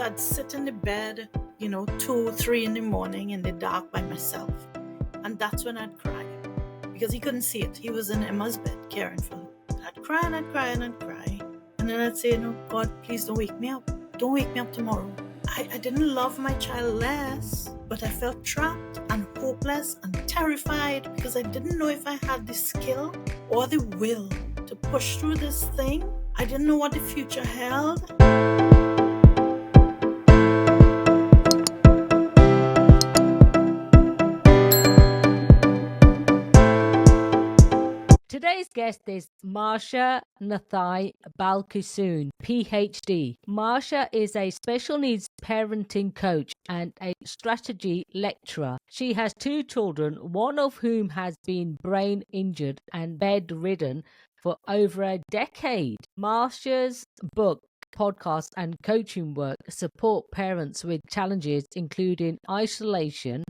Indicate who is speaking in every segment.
Speaker 1: I'd sit in the bed, 2, 3 in the morning in the dark by myself. And that's when I'd cry. Because he couldn't see it. He was in Emma's bed caring for her. I'd cry and I'd cry and I'd cry. And then I'd say, God, please don't wake me up. Don't wake me up tomorrow. I didn't love my child less, but I felt trapped and hopeless and terrified because I didn't know if I had the skill or the will to push through this thing. I didn't know what the future held.
Speaker 2: Today's guest is Marcia Nathai-Balkissoon, PhD. Marcia is a special needs parenting coach and a strategy lecturer. She has 2 children, one of whom has been brain injured and bedridden for over a decade. Marcia's book, podcast and coaching work support parents with challenges including isolation,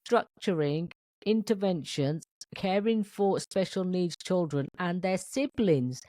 Speaker 2: structuring, interventions, caring for special needs children and their siblings,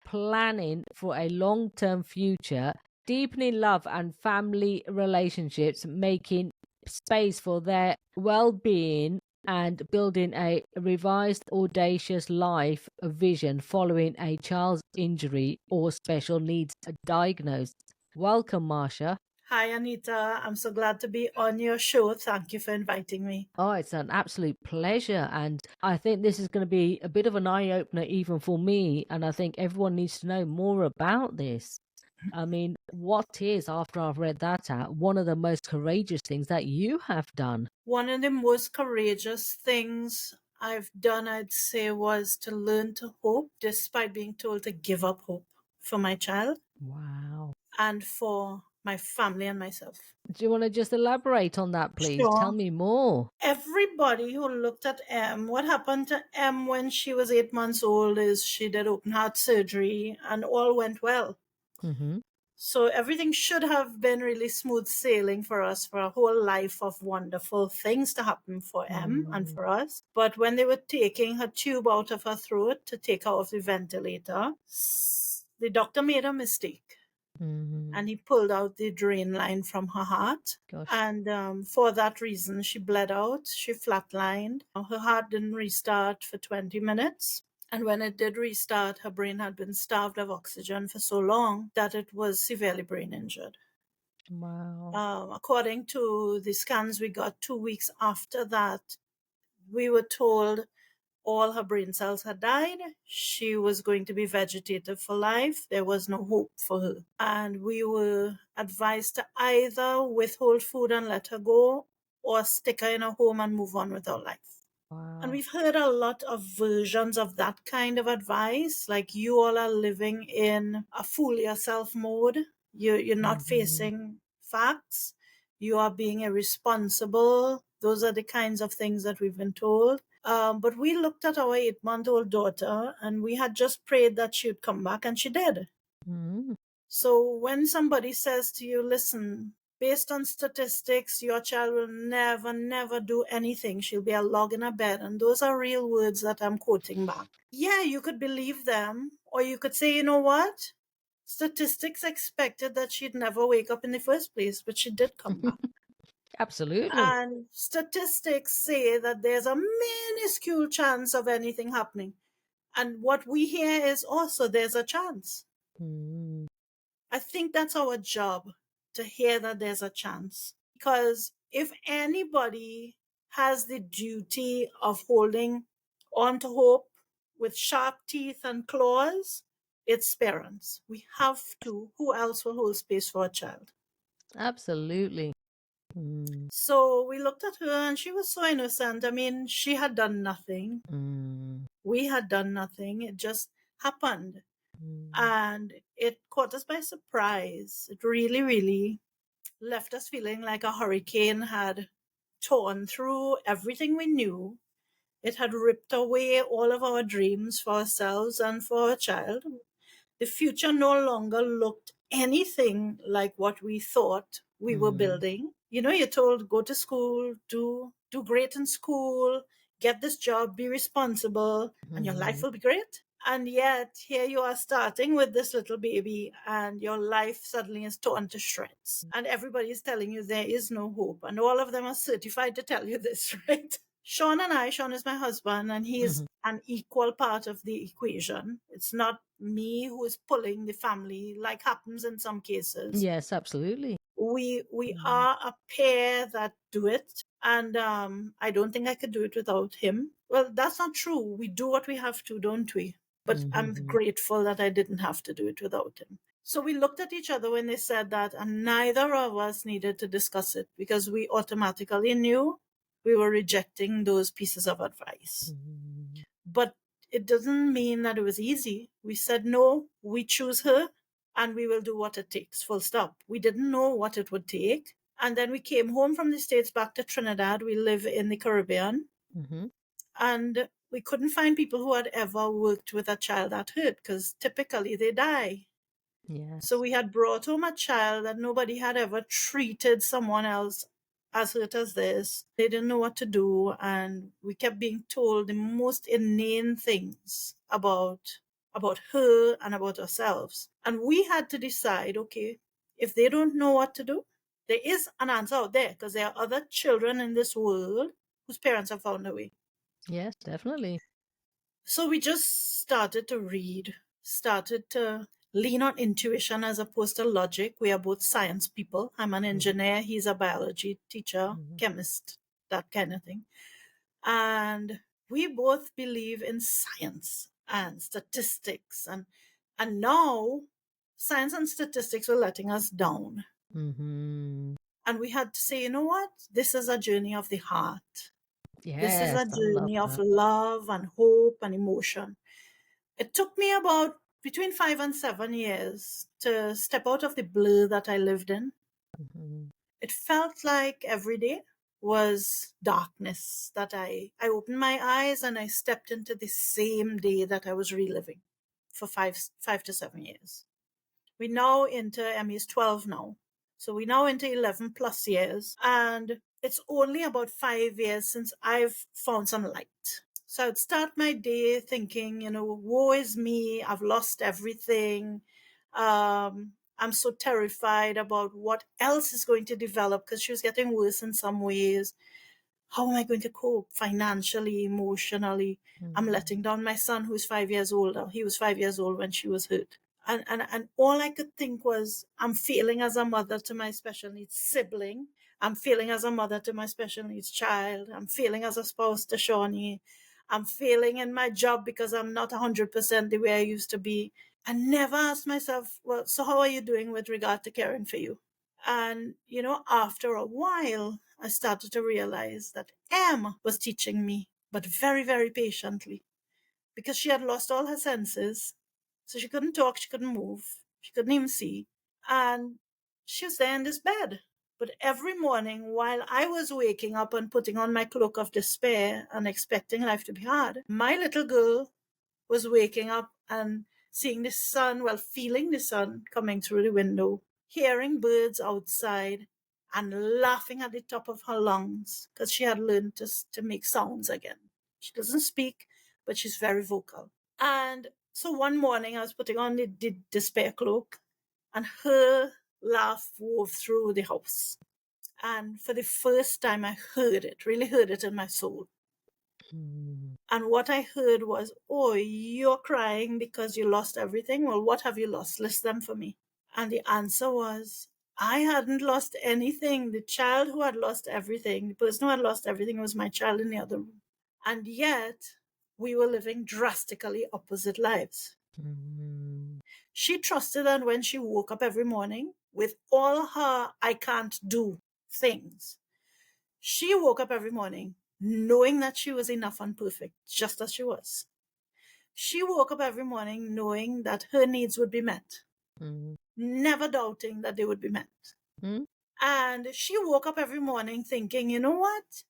Speaker 2: planning for a long-term future, deepening love and family relationships, making space for their well-being, and building a revised, audacious life vision following a child's injury or special needs diagnosis. Welcome, Marcia.
Speaker 1: Hi, Anita. I'm so glad to be on your show. Thank you for inviting me.
Speaker 2: Oh, it's an absolute pleasure. And I think this is going to be a bit of an eye-opener even for me. And I think everyone needs to know more about this. I mean, what is, after I've read that out, one of the most courageous things that you have done?
Speaker 1: One of the most courageous things I've done, I'd say, was to learn to hope despite being told to give up hope for my child.
Speaker 2: Wow.
Speaker 1: And for my family and myself.
Speaker 2: Do you want to just elaborate on that, please?
Speaker 1: Sure.
Speaker 2: Tell me more.
Speaker 1: Everybody who looked at Em, what happened to Em when she was 8 months old is she did open heart surgery and all went well.
Speaker 2: Mm-hmm.
Speaker 1: So everything should have been really smooth sailing for us for a whole life of wonderful things to happen for Em and for us. But when they were taking her tube out of her throat to take her off the ventilator, the doctor made a mistake.
Speaker 2: Mm-hmm.
Speaker 1: And he pulled out the drain line from her heart.
Speaker 2: Gosh.
Speaker 1: And for that reason, she bled out. She flatlined. Her heart didn't restart for 20 minutes. And when it did restart, her brain had been starved of oxygen for so long that it was severely brain injured.
Speaker 2: Wow.
Speaker 1: According to the scans we got 2 weeks after that, we were told all her brain cells had died. She was going to be vegetative for life. There was no hope for her. And we were advised to either withhold food and let her go or stick her in a home and move on with her life.
Speaker 2: Wow.
Speaker 1: And we've heard a lot of versions of that kind of advice. Like, you all are living in a fool yourself mode. You're not facing facts. You are being irresponsible. Those are the kinds of things that we've been told. But we looked at our 8-month-old daughter and we had just prayed that she would come back, and she did.
Speaker 2: Mm-hmm.
Speaker 1: So when somebody says to you, listen, based on statistics, your child will never do anything. She'll be a log in a bed. And those are real words that I'm quoting back. Yeah, you could believe them. Or you could say, you know what? Statistics expected that she'd never wake up in the first place, but she did come back.
Speaker 2: Absolutely.
Speaker 1: And statistics say that there's a minuscule chance of anything happening. And what we hear is also there's a chance.
Speaker 2: Mm.
Speaker 1: I think that's our job, to hear that there's a chance. Because if anybody has the duty of holding on to hope with sharp teeth and claws, it's parents. We have to. Who else will hold space for a child?
Speaker 2: Absolutely. Mm.
Speaker 1: So we looked at her and she was so innocent. I mean, she had done nothing.
Speaker 2: Mm.
Speaker 1: We had done nothing. It just happened.
Speaker 2: Mm.
Speaker 1: And it caught us by surprise. It really, really left us feeling like a hurricane had torn through everything we knew. It had ripped away all of our dreams for ourselves and for our child. The future no longer looked anything like what we thought we were building. You know, you're told, go to school, do great in school, get this job, be responsible, and your life will be great. And yet, here you are starting with this little baby, and your life suddenly is torn to shreds. And everybody is telling you there is no hope. And all of them are certified to tell you this, right? Sean is my husband, and he's
Speaker 2: Mhm.
Speaker 1: an equal part of the equation. It's not me who is pulling the family, like happens in some cases.
Speaker 2: Yes, absolutely.
Speaker 1: We
Speaker 2: Mhm.
Speaker 1: are a pair that do it, and I don't think I could do it without him. Well, that's not true. We do what we have to, don't we? But I'm
Speaker 2: Mhm.
Speaker 1: grateful that I didn't have to do it without him. So we looked at each other when they said that, and neither of us needed to discuss it because we automatically knew we were rejecting those pieces of advice.
Speaker 2: Mhm.
Speaker 1: But it doesn't mean that it was easy. We said, no, we choose her and we will do what it takes, full stop. We didn't know what it would take. And then we came home from the States back to Trinidad. We live in the Caribbean.
Speaker 2: Mhm.
Speaker 1: And we couldn't find people who had ever worked with a child that hurt because typically they die. So
Speaker 2: Yes.
Speaker 1: we had brought home a child that nobody had ever treated someone else as hurt as this. They didn't know what to do, and we kept being told the most inane things about her and about ourselves. And we had to decide, okay, if they don't know what to do, there is an answer out there because there are other children in this world whose parents have found a way.
Speaker 2: Yes, definitely.
Speaker 1: So we just started to read, started to lean on intuition as opposed to logic. We are both science people. I'm an
Speaker 2: Mhm.
Speaker 1: engineer, he's a biology teacher,
Speaker 2: Mhm.
Speaker 1: chemist, that kind of thing. And we both believe in science and statistics. And now science and statistics were letting us down.
Speaker 2: Mhm.
Speaker 1: And we had to say, you know what? This is a journey of the heart. This is
Speaker 2: Yes,
Speaker 1: a
Speaker 2: I love
Speaker 1: journey of
Speaker 2: that.
Speaker 1: love and hope and emotion. It took me about between 5 and 7 years to step out of the blur that I lived in.
Speaker 2: Mhm.
Speaker 1: It felt like every day was darkness that I opened my eyes and I stepped into the same day that I was reliving for 5 to 7 years. We now into Emmy's 12 now. So we now into 11 plus years. And it's only about 5 years since I've found some light. So I'd start my day thinking, woe is me, I've lost everything. I'm so terrified about what else is going to develop because she was getting worse in some ways. How am I going to cope financially, emotionally? I'm letting
Speaker 2: Mhm.
Speaker 1: down my son who's 5 years older. He was 5 years old when she was hurt. And all I could think was, I'm failing as a mother to my special needs sibling. I'm failing as a mother to my special needs child. I'm failing as a spouse to Shawnee. I'm failing in my job because I'm not 100% the way I used to be. I never asked myself, well, so how are you doing with regard to caring for you? And, after a while, I started to realize that Em was teaching me, but very, very patiently, because she had lost all her senses. So she couldn't talk, she couldn't move, she couldn't even see. And she was there in this bed. But every morning, while I was waking up and putting on my cloak of despair and expecting life to be hard, my little girl was waking up and seeing the sun, well, feeling the sun coming through the window, hearing birds outside, and laughing at the top of her lungs because she had learned to make sounds again. She doesn't speak, but she's very vocal. And so one morning I was putting on the despair cloak, and her laugh wove through the house. And for the first time, I heard it, really heard it in my soul.
Speaker 2: Mhm.
Speaker 1: And what I heard was, oh, you're crying because you lost everything. Well, what have you lost? List them for me. And the answer was, I hadn't lost anything. The child who had lost everything, the person who had lost everything was my child in the other room. And yet, we were living drastically opposite lives.
Speaker 2: Mhm.
Speaker 1: She trusted that when she woke up every morning with all her I can't do things, she woke up every morning knowing that she was enough and perfect, just as she was. She woke up every morning knowing that her needs would be met,
Speaker 2: Mhm.
Speaker 1: never doubting that they would be met.
Speaker 2: Mhm.
Speaker 1: And she woke up every morning thinking, you know what?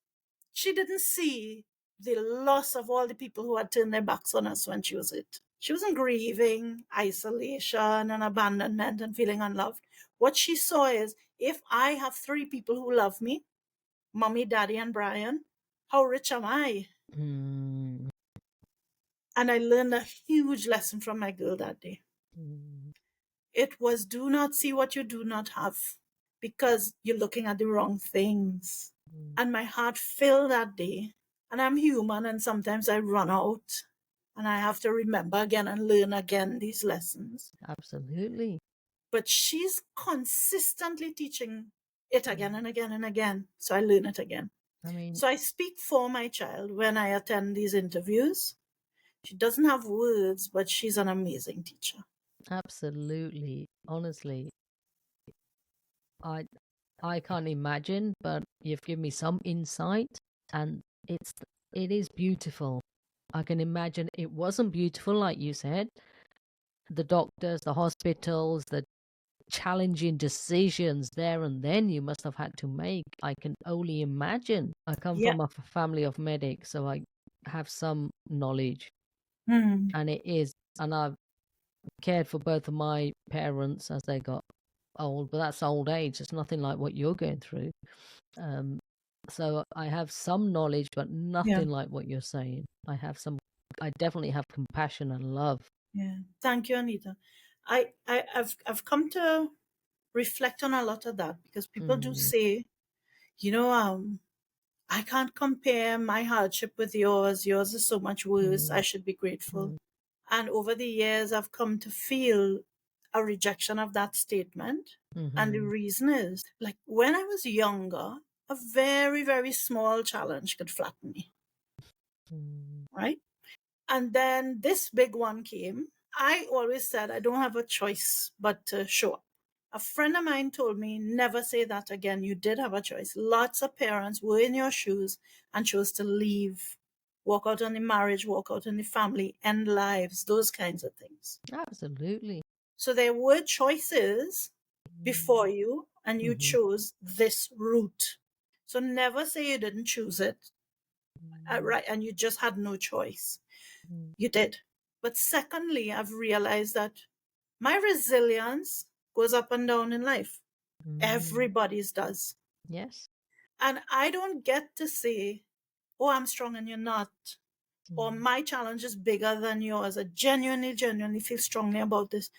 Speaker 1: She didn't see the loss of all the people who had turned their backs on us when she was hit. She wasn't grieving isolation and abandonment and feeling unloved. What she saw is, if I have three people who love me, mommy, daddy, and Brian, how rich am I?
Speaker 2: Mhm.
Speaker 1: And I learned a huge lesson from my girl that day.
Speaker 2: Mm.
Speaker 1: It was, do not see what you do not have, because you're looking at the wrong things.
Speaker 2: Mm.
Speaker 1: And my heart filled that day. And I'm human, and sometimes I run out, and I have to remember again and learn again these lessons.
Speaker 2: Absolutely.
Speaker 1: But she's consistently teaching it again
Speaker 2: Mm.
Speaker 1: and again and again. So I learn it again.
Speaker 2: I mean,
Speaker 1: So I speak for my child when I attend these interviews. She doesn't have words, but she's an amazing teacher.
Speaker 2: absolutely. Honestly, I I can't imagine, but you've given me some insight, and it is beautiful. I can imagine it wasn't beautiful, like you said. The doctors, the hospitals, the challenging decisions there and then you must have had to make. I can only imagine. I come
Speaker 1: Yeah.
Speaker 2: from a family of medics, so I have some knowledge,
Speaker 1: Hmm.
Speaker 2: and it is, and I've cared for both of my parents as they got old, but that's old age. It's nothing like what you're going through. Um, so I have some knowledge, but
Speaker 1: Yeah.
Speaker 2: nothing like what you're saying. I definitely have compassion and love.
Speaker 1: Yeah. Thank you, Anita. I've come to reflect on a lot of that, because people do
Speaker 2: Mm,
Speaker 1: say, you know, I can't compare my hardship with yours. Yours is so much worse. I
Speaker 2: mm,
Speaker 1: should be grateful.
Speaker 2: mm,
Speaker 1: And over the years, I've come to feel a rejection of that statement. And the
Speaker 2: mm,
Speaker 1: reason is, like, when I was younger, a very, very small challenge could flatten me,
Speaker 2: mm,
Speaker 1: right? And then this big one came. I always said I don't have a choice but to show up. A friend of mine told me, never say that again. You did have a choice. Lots of parents were in your shoes and chose to leave, walk out on the marriage, walk out on the family, end lives, those kinds of things.
Speaker 2: absolutely.
Speaker 1: So there were choices before you, and you
Speaker 2: Mm-hmm.
Speaker 1: chose this route. So never say you didn't choose it, right? And you just had no choice. You did. But secondly, I've realized that my resilience goes up and down in life.
Speaker 2: Mm,
Speaker 1: Everybody's does.
Speaker 2: yes.
Speaker 1: And I don't get to say, oh, I'm strong and you're not, or
Speaker 2: Mm,
Speaker 1: my challenge is bigger than yours. I genuinely, genuinely feel strongly about this,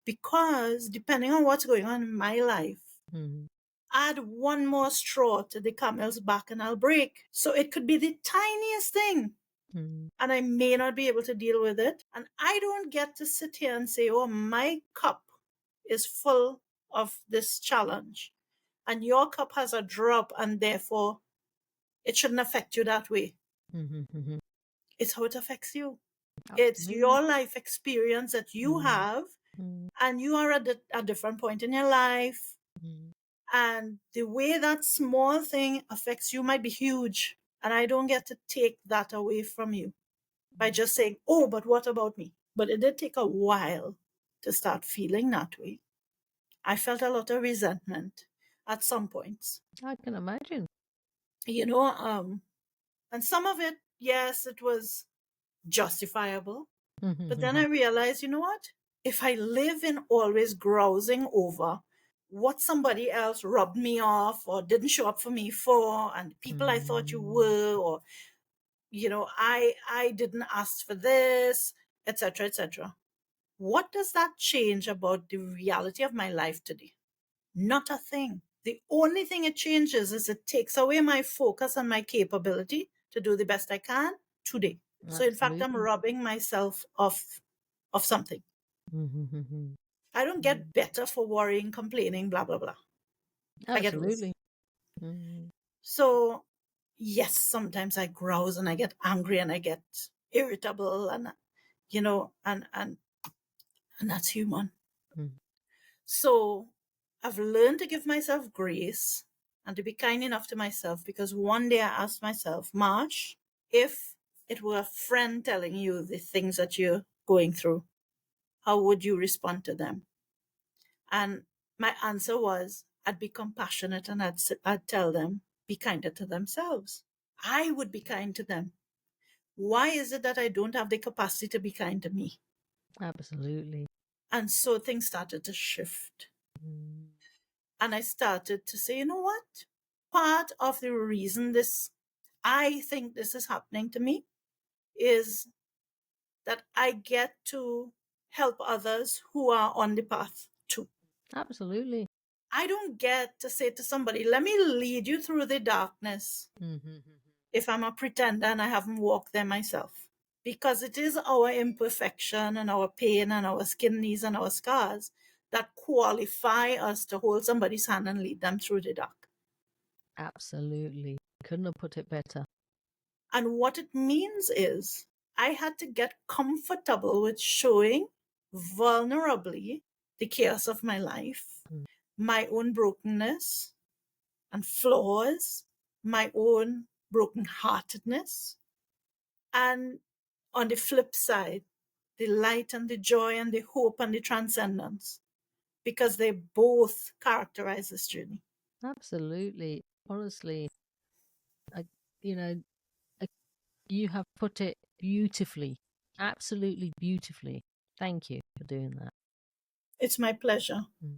Speaker 1: because depending on what's going on in my life,
Speaker 2: mm,
Speaker 1: add one more straw to the camel's back and I'll break. So it could be the tiniest thing,
Speaker 2: mm,
Speaker 1: and I may not be able to deal with it. And I don't get to sit here and say, oh, my cup is full of this challenge, and your cup has a drop, and therefore it shouldn't affect you that way.
Speaker 2: mhm, mhm.
Speaker 1: It's how it affects you. It's
Speaker 2: Absolutely.
Speaker 1: your life experience that you
Speaker 2: Mm,
Speaker 1: have,
Speaker 2: mm,
Speaker 1: and you are at a different point in your life.
Speaker 2: mm,
Speaker 1: And the way that small thing affects you might be huge. And I don't get to take that away from you by
Speaker 2: mm.
Speaker 1: just saying, oh, but what about me? But it did take a while to start feeling that way. I felt a lot of resentment at some points,
Speaker 2: I can imagine.
Speaker 1: you know, and some of it, yes, it was justifiable.
Speaker 2: Mhm,
Speaker 1: But then I
Speaker 2: mhm,
Speaker 1: realized, you know what? If I live in always grousing over what somebody else rubbed me off or didn't show up for me for, and people I thought you
Speaker 2: mm,
Speaker 1: were, or I didn't ask for this, etc., etc. What does that change about the reality of my life today? Not a thing. The only thing it changes is it takes away my focus and my capability to do the best I can today. So in fact, I'm
Speaker 2: absolutely.
Speaker 1: robbing myself of something.
Speaker 2: Mhm, mhm,
Speaker 1: I don't
Speaker 2: mm,
Speaker 1: get better for worrying, complaining, blah blah blah. I get worse.
Speaker 2: absolutely. Mm,
Speaker 1: So yes, sometimes I grouse and I get angry and I get irritable, and and that's human.
Speaker 2: mm,
Speaker 1: So I've learned to give myself grace and to be kind enough to myself, because one day I asked myself, Marsh, if it were a friend telling you the things that you're going through, how would you respond to them? And my answer was, I'd be compassionate, and I'd tell them, be kinder to themselves. I would be kind to them. Why is it that I don't have the capacity to be kind to me?
Speaker 2: absolutely.
Speaker 1: And so things started to shift.
Speaker 2: Mm,
Speaker 1: And I started to say, you know what? Part of the reason I think this is happening to me is that I get to help others who are on the path too.
Speaker 2: Absolutely.
Speaker 1: I don't get to say to somebody, let me lead you through the darkness
Speaker 2: Mm-hmm.
Speaker 1: if I'm a pretender and I haven't walked there myself. Because it is our imperfection and our pain and our skin knees and our scars that qualify us to hold somebody's hand and lead them through the dark.
Speaker 2: Absolutely. Couldn't have put it better.
Speaker 1: And what it means is I had to get comfortable with showing vulnerably the chaos of my life,
Speaker 2: Mm.
Speaker 1: my own brokenness and flaws, my own brokenheartedness. And on the flip side, the light and the joy and the hope and the transcendence, because they both characterize this journey.
Speaker 2: Absolutely. Honestly, I, you know, I, you have put it beautifully. Absolutely beautifully. Thank you for doing that.
Speaker 1: It's my pleasure.
Speaker 2: Mm.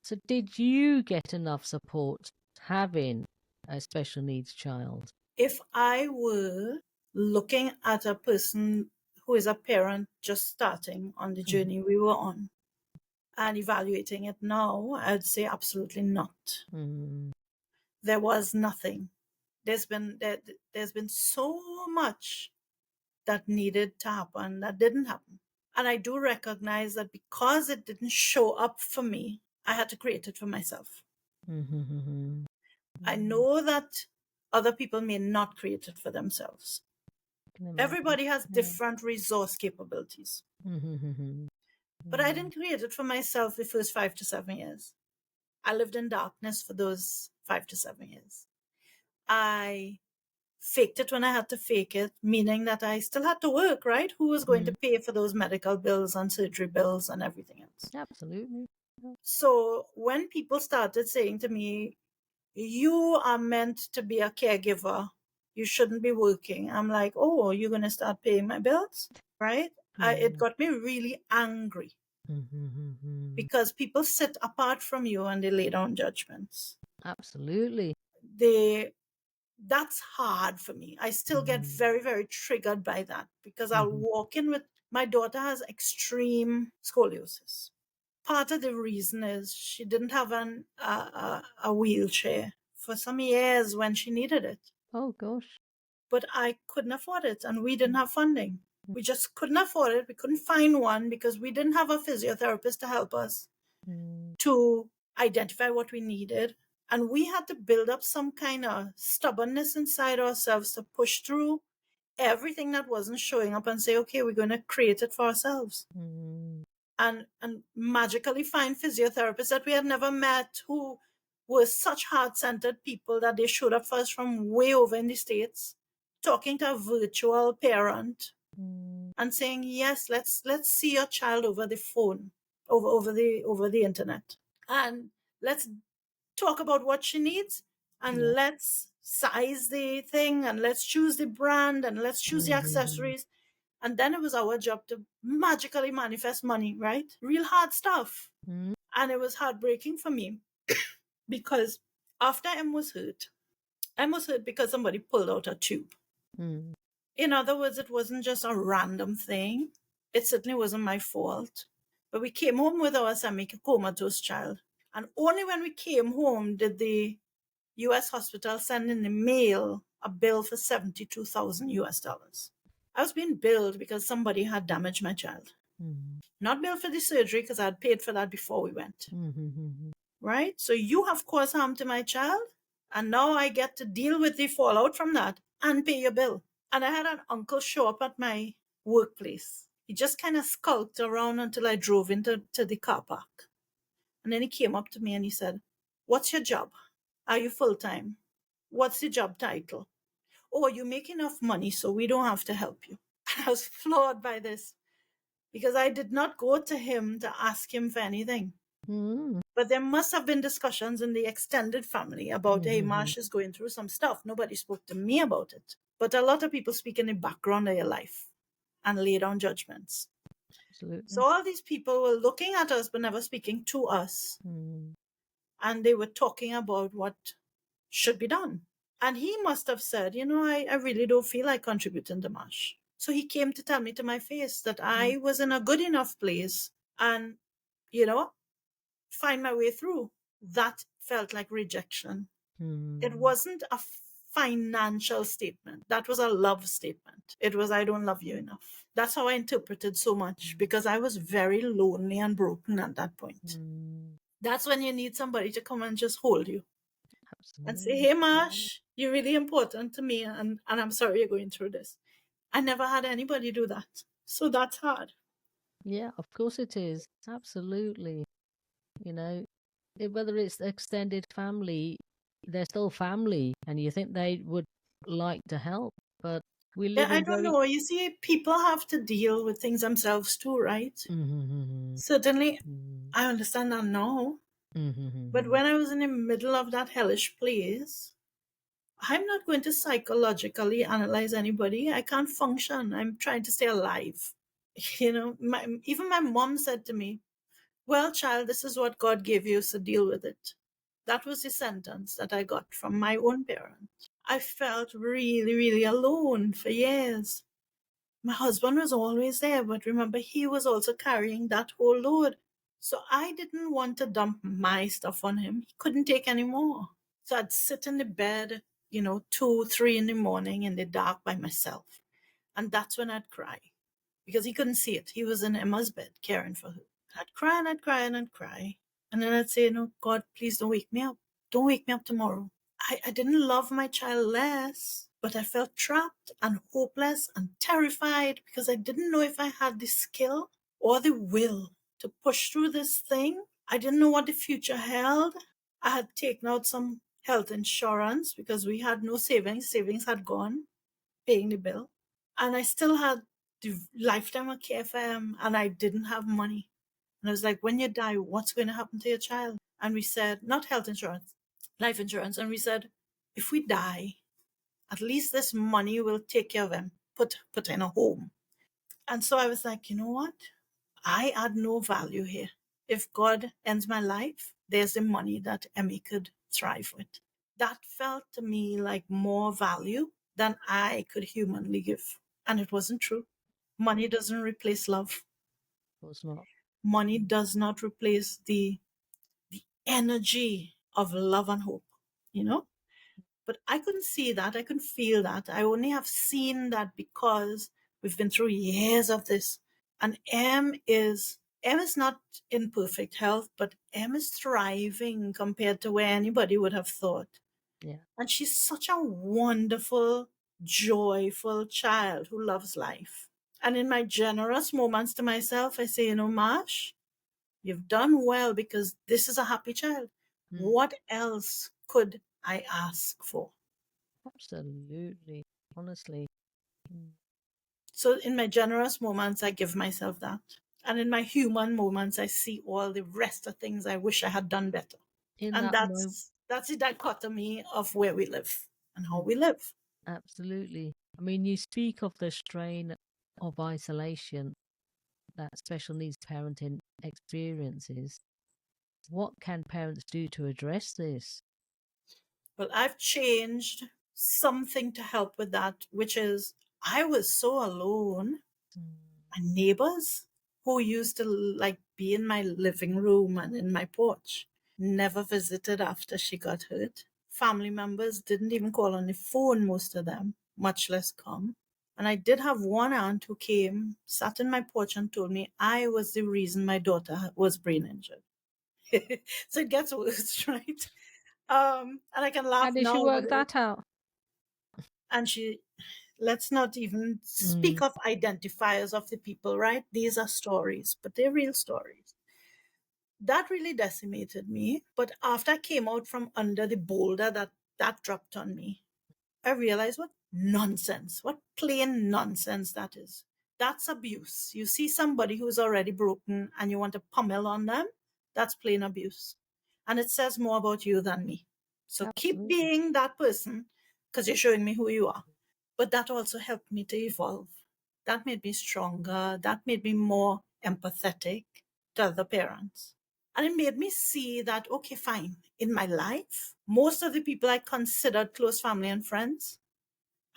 Speaker 2: So, did you get enough support having a special needs child?
Speaker 1: If I were looking at a person who is a parent just starting on the
Speaker 2: Mm.
Speaker 1: journey we were on and evaluating it now, I'd say absolutely not.
Speaker 2: Mm.
Speaker 1: There was nothing. There's been so much that needed to happen that didn't happen. And I do recognize that because it didn't show up for me, I had to create it for myself.
Speaker 2: Mm-hmm.
Speaker 1: I know that other people may not create it for themselves.
Speaker 2: Can imagine.
Speaker 1: Everybody has
Speaker 2: Yeah.
Speaker 1: different resource capabilities.
Speaker 2: Mm-hmm.
Speaker 1: But I didn't create it for myself the first 5 to 7 years. I lived in darkness for those 5 to 7 years. I faked it when I had to fake it, meaning that I still had to work, right? Who was going to pay for those medical bills and surgery bills and everything else?
Speaker 2: Absolutely.
Speaker 1: So when people started saying to me, you are meant to be a caregiver, you shouldn't be working, I'm like, oh, you're going to start paying my bills, right? It got me really angry
Speaker 2: Mm-hmm.
Speaker 1: because people sit apart from you and they lay down judgments.
Speaker 2: Absolutely.
Speaker 1: They That's hard for me. I still get
Speaker 2: Mm.
Speaker 1: very, very triggered by that because I'll
Speaker 2: Mm-hmm.
Speaker 1: walk in with my daughter has extreme scoliosis. Part of the reason is she didn't have a wheelchair for some years when she needed it,
Speaker 2: Oh gosh.
Speaker 1: but I couldn't afford it and we didn't have funding. We just couldn't afford it. We couldn't find one because we didn't have a physiotherapist to help us
Speaker 2: Mm.
Speaker 1: to identify what we needed. And we had to build up some kind of stubbornness inside ourselves to push through everything that wasn't showing up and say, okay, we're going to create it for ourselves.
Speaker 2: Mm.
Speaker 1: And magically find physiotherapists that we had never met who were such heart-centered people that they showed up for us from way over in the States, talking to a virtual parent
Speaker 2: Mm.
Speaker 1: and saying, yes, let's see your child over the phone, over the internet. And let's talk about what she needs and
Speaker 2: Yeah.
Speaker 1: let's size the thing and let's choose the brand and let's choose the
Speaker 2: Mm-hmm.
Speaker 1: accessories. And then it was our job to magically manifest money, right? Real hard stuff.
Speaker 2: Mm.
Speaker 1: And it was heartbreaking for me because after M was hurt because somebody pulled out a tube.
Speaker 2: Mm.
Speaker 1: In other words, it wasn't just a random thing. It certainly wasn't my fault. But we came home with our semi-comatose child. And only when we came home did the US hospital send in the mail a bill for 72,000 US dollars. I was being billed because somebody had damaged my child.
Speaker 2: Mm.
Speaker 1: Not billed for the surgery because I had paid for that before we went.
Speaker 2: Mm-hmm.
Speaker 1: Right? So you have caused harm to my child, and now I get to deal with the fallout from that and pay your bill. And I had an uncle show up at my workplace. He just kind of skulked around until I drove into the car park. And then he came up to me and he said, what's your job? Are you full time? What's the job title? Oh, you make enough money so we don't have to help you. I was floored by this because I did not go to him to ask him for anything.
Speaker 2: Mm.
Speaker 1: But there must have been discussions in the extended family about, hey,
Speaker 2: Mm-hmm.
Speaker 1: Marsh is going through some stuff. Nobody spoke to me about it. But a lot of people speak in the background of your life and lay down judgments.
Speaker 2: Absolutely.
Speaker 1: So all these people were looking at us but never speaking to us.
Speaker 2: Mm.
Speaker 1: And they were talking about what should be done. And he must have said, I really don't feel like contributing to Marsh. So he came to tell me to my face that
Speaker 2: Mm.
Speaker 1: I was in a good enough place and, you know, find my way through. That felt like rejection. It
Speaker 2: Mm.
Speaker 1: wasn't a financial statement. That was a love statement. It was, I don't love you enough. That's how I interpreted so much because I was very lonely and broken at that point.
Speaker 2: Mm.
Speaker 1: That's when you need somebody to come and just hold you and say,
Speaker 2: Absolutely.
Speaker 1: hey, Marsh, you're really important to me. And I'm sorry you're going through this. I never had anybody do that. So that's hard.
Speaker 2: Yeah, of course it is. Absolutely. You know, whether it's extended family, they're still family, and you think they would like to help, but we
Speaker 1: Yeah,
Speaker 2: live
Speaker 1: I
Speaker 2: in
Speaker 1: don't
Speaker 2: very.
Speaker 1: know. You see, people have to deal with things themselves too, right?
Speaker 2: Mm-hmm.
Speaker 1: Certainly,
Speaker 2: Mm-hmm.
Speaker 1: I understand that now. But
Speaker 2: Mm-hmm.
Speaker 1: when I was in the middle of that hellish place, I'm not going to psychologically analyze anybody. I can't function. I'm trying to stay alive. Even my mom said to me, well, child, this is what God gave you, so deal with it. That was the sentence that I got from my own parent. I felt really, really alone for years. My husband was always there, but remember, he was also carrying that whole load. So I didn't want to dump my stuff on him. He couldn't take any more. So I'd sit in the bed, 2, 3 in the morning in the dark by myself. And that's when I'd cry because he couldn't see it. He was in Emma's bed caring for her. I'd cry and I'd cry and I'd cry. And then I'd say, no, God, please don't wake me up. Don't wake me up tomorrow. I didn't love my child less, but I felt trapped and hopeless and terrified because I didn't know if I had the skill or the will to push through this thing. I didn't know what the future held. I had taken out some health insurance because we had no savings. Savings had gone, paying the bill. And I still had the lifetime of care for him, and I didn't have money. And I was like, when you die, what's going to happen to your child? And we said, not health insurance, life insurance. And we said, if we die, at least this money will take care of him, put in a home. And so I was like, you know what? I add no value here. If God ends my life, there's the money that Emmy could thrive with. That felt to me like more value than I could humanly give. And it wasn't true. Money doesn't replace love.
Speaker 2: Of course not.
Speaker 1: Money does not replace the energy of love and hope, you know? But I couldn't see that. I couldn't feel that. I only have seen that because we've been through years of this. And M is not in perfect health, but M is thriving compared to where anybody would have thought.
Speaker 2: Yeah.
Speaker 1: And she's such a wonderful, joyful child who loves life. And in my generous moments to myself, I say, Marsh, you've done well because this is a happy child.
Speaker 2: Mm.
Speaker 1: What else could I ask for?
Speaker 2: Absolutely. Honestly. Mm.
Speaker 1: So in my generous moments, I give myself that. And in my human moments, I see all the rest of things I wish I had done better.
Speaker 2: In
Speaker 1: And
Speaker 2: that moment,
Speaker 1: that's the dichotomy of where we live and how
Speaker 2: mm,
Speaker 1: we live.
Speaker 2: absolutely. I mean, you speak of the strain of isolation that special needs parenting experiences. What can parents do to address this?
Speaker 1: But I've changed something to help with that, which is I was so alone.
Speaker 2: Mm.
Speaker 1: My neighbors who used to like be in my living room and in my porch never visited after she got hurt. Family members didn't even call on the phone, most of them, much less come. And I did have one aunt who came, sat in my porch, and told me I was the reason my daughter was brain injured. So it gets worse, right? And I can
Speaker 2: How
Speaker 1: laugh
Speaker 2: did she
Speaker 1: now, but
Speaker 2: work that out?
Speaker 1: and she let's not even
Speaker 2: Mm.
Speaker 1: speak of identifiers of the people, right? These are stories, but they're real stories. That really decimated me. But after I came out from under the boulder that dropped on me, I realized what nonsense, what plain nonsense that is. That's abuse. You see somebody who's already broken and you want to pummel on them, that's plain abuse. And it says more about you than me. So keep
Speaker 2: Absolutely.
Speaker 1: being that person because you're showing me who you are. But that also helped me to evolve. That made me stronger. That made me more empathetic to other parents. And it made me see that, okay, fine. In my life, most of the people I considered close family and friends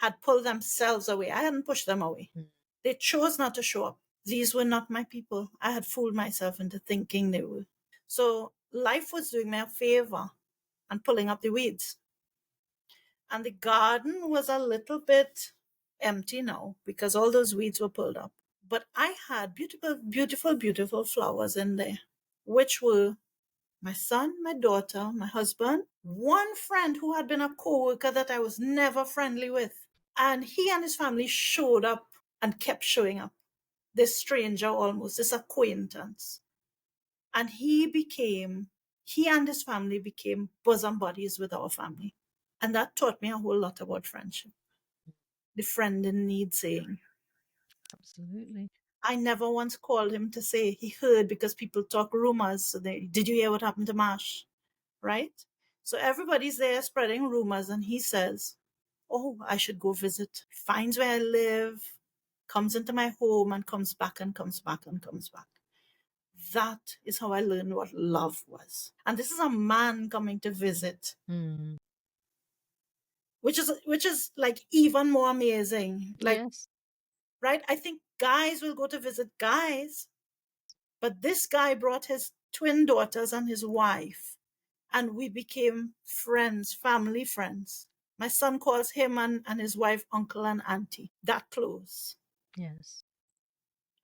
Speaker 1: had pulled themselves away. I hadn't pushed them away.
Speaker 2: Mm.
Speaker 1: They chose not to show up. These were not my people. I had fooled myself into thinking they were. So life was doing me a favor and pulling up the weeds. And the garden was a little bit empty now because all those weeds were pulled up. But I had beautiful, beautiful, beautiful flowers in there, which were my son, my daughter, my husband, one friend who had been a co-worker that I was never friendly with. And he and his family showed up and kept showing up. This stranger almost, this acquaintance. And he and his family became bosom buddies with our family. And that taught me a whole lot about friendship. The friend in need saying.
Speaker 2: Absolutely.
Speaker 1: I never once called him to say he heard because people talk rumors. So did you hear what happened to Marsh? Right? So everybody's there spreading rumors, and he says, oh, I should go visit. Finds where I live, comes into my home, and comes back and comes back and comes back. That is how I learned what love was. And this is a man coming to visit,
Speaker 2: Mm.
Speaker 1: which is like even more amazing. Like,
Speaker 2: Yes.
Speaker 1: right? I think guys will go to visit guys, but this guy brought his twin daughters and his wife, and we became friends, family friends. My son calls him and his wife uncle and auntie, that close.
Speaker 2: Yes.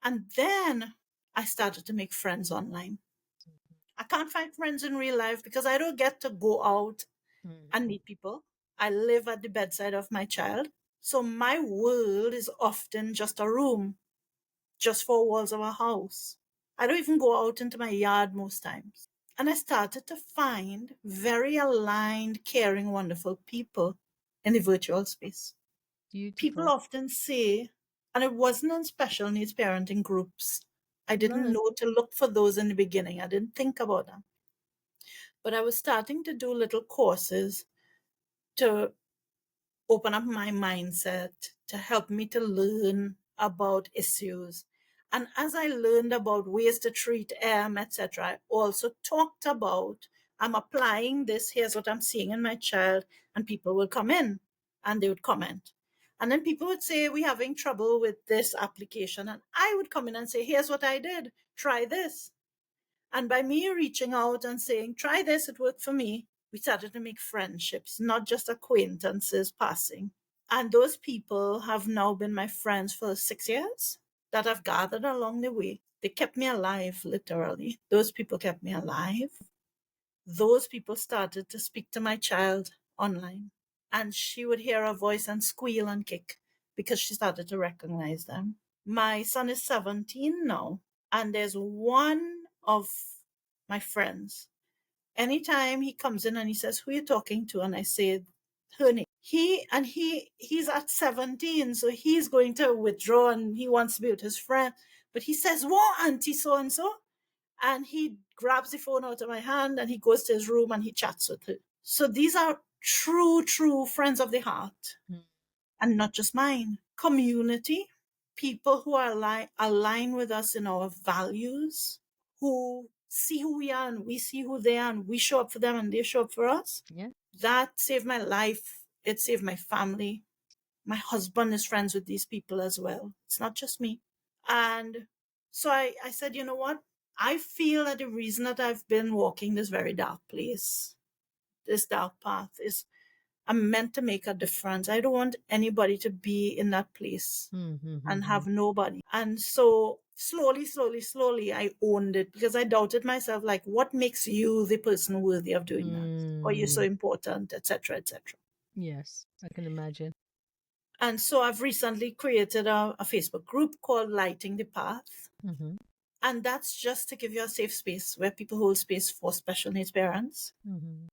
Speaker 1: And then I started to make friends online. I can't find friends in real life because I don't get to go out
Speaker 2: Mm.
Speaker 1: and meet people. I live at the bedside of my child. So my world is often just a room, just four walls of a house. I don't even go out into my yard most times. And I started to find very aligned, caring, wonderful people in the virtual space. People
Speaker 2: Beautiful.
Speaker 1: often say, and it wasn't in special needs parenting groups. I didn't
Speaker 2: No.
Speaker 1: know to look for those in the beginning. I didn't think about them. But I was starting to do little courses to open up my mindset, to help me to learn about issues. And as I learned about ways to treat etc., I also talked about I'm applying this, here's what I'm seeing in my child, and people will come in and they would comment. And then people would say, we're having trouble with this application. And I would come in and say, here's what I did, try this. And by me reaching out and saying, try this, it worked for me, we started to make friendships, not just acquaintances passing. And those people have now been my friends for 6 years that I've gathered along the way. They kept me alive, literally. Those people kept me alive. Those people started to speak to my child online. And she would hear a voice and squeal and kick because she started to recognize them. My son is 17 now, and there's one of my friends. Anytime he comes in and he says, who are you talking to? And I say, her name. He's at 17, so he's going to withdraw and he wants to be with his friend. But he says, what, Auntie so and so? And he grabs the phone out of my hand and he goes to his room and he chats with her. So these are true, true friends of the heart.
Speaker 2: Mm.
Speaker 1: And not just mine. Community, people who are align with us in our values, who see who we are and we see who they are and we show up for them and they show up for us.
Speaker 2: Yeah.
Speaker 1: That saved my life. It saved my family. My husband is friends with these people as well. It's not just me. And so I said, you know what? I feel that the reason that I've been walking this very dark place, this dark path, is I'm meant to make a difference. I don't want anybody to be in that place and
Speaker 2: Mm-hmm.
Speaker 1: have nobody. And so slowly, slowly, slowly, I owned it because I doubted myself. Like, what makes you the person worthy of doing that? Or you're so
Speaker 2: Mm.
Speaker 1: important, etc., etc.
Speaker 2: Yes, I can imagine.
Speaker 1: And so I've recently created a Facebook group called Lighting the Path.
Speaker 2: Mm-hmm.
Speaker 1: And that's just to give you a safe space where people hold space for special needs parents.
Speaker 2: Mm-hmm.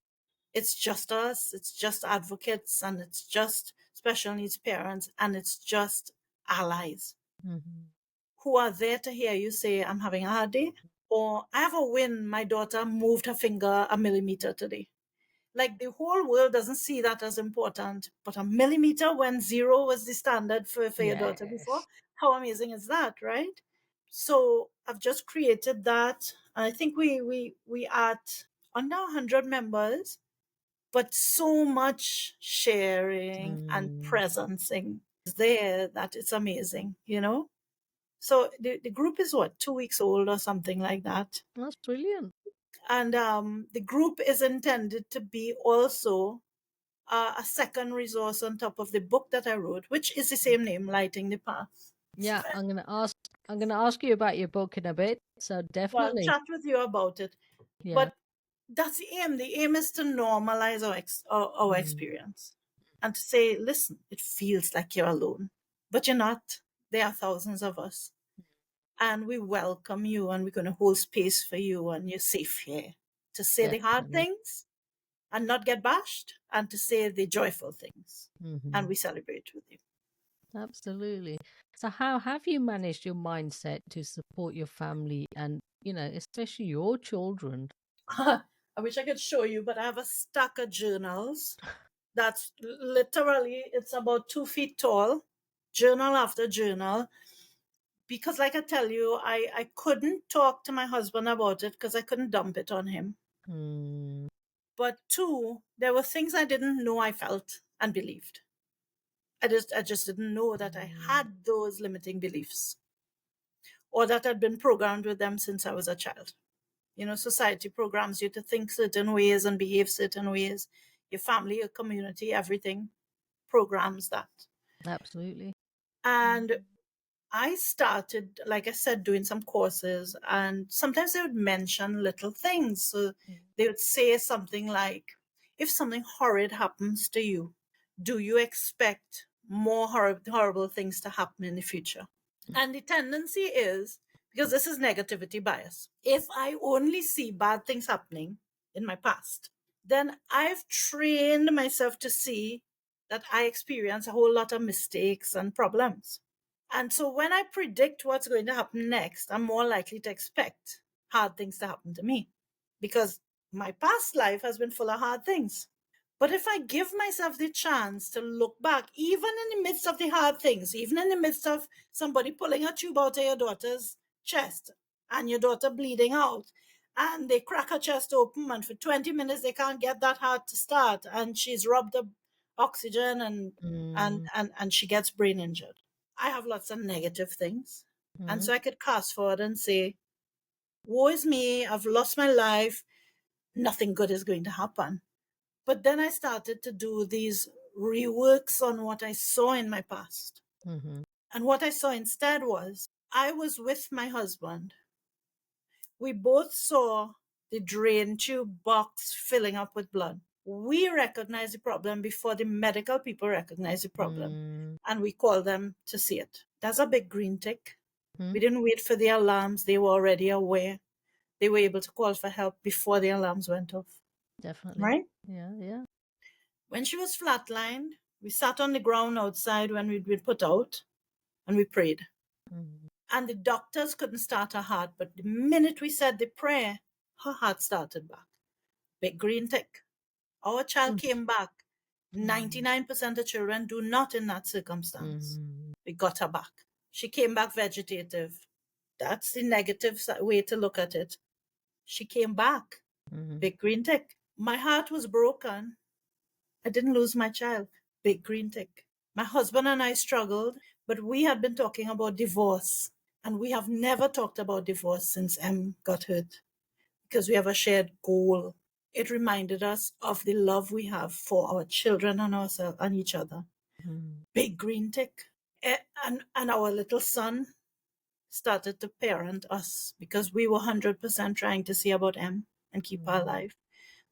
Speaker 1: It's just us, it's just advocates, and it's just special needs parents, and it's just allies
Speaker 2: Mm-hmm.
Speaker 1: who are there to hear you say, I'm having a hard day, or I have a win, my daughter moved her finger a millimeter today. Like the whole world doesn't see that as important, but a millimeter when zero was the standard for your daughter before,
Speaker 2: Yes.
Speaker 1: how amazing is that, right? So I've just created that. And I think we at under 100 members, but so much sharing and
Speaker 2: Mm.
Speaker 1: presencing is there that it's amazing, you know? So the group is what, 2 weeks old or something like that.
Speaker 2: That's brilliant.
Speaker 1: And the group is intended to be also a second resource on top of the book that I wrote, which is the same name, Lighting the Path.
Speaker 2: Yeah, I'm gonna ask you about your book in a bit. So
Speaker 1: So I'll
Speaker 2: definitely.
Speaker 1: chat with you about it.
Speaker 2: Yeah.
Speaker 1: But that's the aim. The aim is to normalize our
Speaker 2: Mm.
Speaker 1: experience and to say, listen, it feels like you're alone, but you're not. There are thousands of us. And we welcome you and we're going to hold space for you and you're safe here to say the hard
Speaker 2: Definitely.
Speaker 1: things and not get bashed and to say the joyful things. And
Speaker 2: Hmm.
Speaker 1: we celebrate with you.
Speaker 2: Absolutely. So how have you managed your mindset to support your family and, especially your children?
Speaker 1: I wish I could show you, but I have a stack of journals that's literally, it's about 2 feet tall, journal after journal. Because like I tell you, I couldn't talk to my husband about it because I couldn't dump it on him.
Speaker 2: Mm.
Speaker 1: But two, there were things I didn't know I felt and believed. I just didn't know that I
Speaker 2: Mm.
Speaker 1: had those limiting beliefs or that I'd been programmed with them since I was a child. You know, society programs you to think certain ways and behave certain ways. Your family, your community, everything programs that.
Speaker 2: Absolutely.
Speaker 1: And I started, like I said, doing some courses, and sometimes they would mention little things. So they would say something like, if something horrid happens to you, do you expect more horrible things to happen in the future? And the tendency is, because this is negativity bias, if I only see bad things happening in my past, then I've trained myself to see that I experience a whole lot of mistakes and problems. And so when I predict what's going to happen next, I'm more likely to expect hard things to happen to me because my past life has been full of hard things. But if I give myself the chance to look back, even in the midst of the hard things, even in the midst of somebody pulling a tube out of your daughter's chest and your daughter bleeding out, and they crack her chest open, and for 20 minutes they can't get that heart to start, and she's rubbed up oxygen
Speaker 2: Mm.
Speaker 1: and she gets brain injured. I have lots of negative things. And
Speaker 2: Mm.
Speaker 1: so I could cast forward and say, woe is me, I've lost my life, nothing good is going to happen. But then I started to do these reworks on what I saw in my past.
Speaker 2: Mm-hmm.
Speaker 1: And what I saw instead was I was with my husband. We both saw the drain tube box filling up with blood. We recognized the problem before the medical people recognized the problem.
Speaker 2: Mm.
Speaker 1: And we called them to see it. That's a big green tick.
Speaker 2: Mm.
Speaker 1: We didn't wait for the alarms. They were already aware. They were able to call for help before the alarms went off.
Speaker 2: Definitely.
Speaker 1: Right?
Speaker 2: Yeah, yeah.
Speaker 1: When she was flatlined, we sat on the ground outside when we'd been put out and we prayed.
Speaker 2: Mm.
Speaker 1: And the doctors couldn't start her heart, but the minute we said the prayer, her heart started back. Big green tick. Our child
Speaker 2: Good.
Speaker 1: came back.
Speaker 2: Mm.
Speaker 1: 99% of children do not in that circumstance.
Speaker 2: Mm.
Speaker 1: We got her back. She came back vegetative. That's the negative way to look at it. She came back.
Speaker 2: Mm.
Speaker 1: Big green tick. My heart was broken. I didn't lose my child. Big green tick. My husband and I struggled, but we had been talking about divorce. And we have never talked about divorce since M got hurt because we have a shared goal. It reminded us of the love we have for our children and ourselves and each other.
Speaker 2: Mm.
Speaker 1: Big green tick. And our little son started to parent us because we were 100% trying to see about M and keep her
Speaker 2: Mm.
Speaker 1: alive.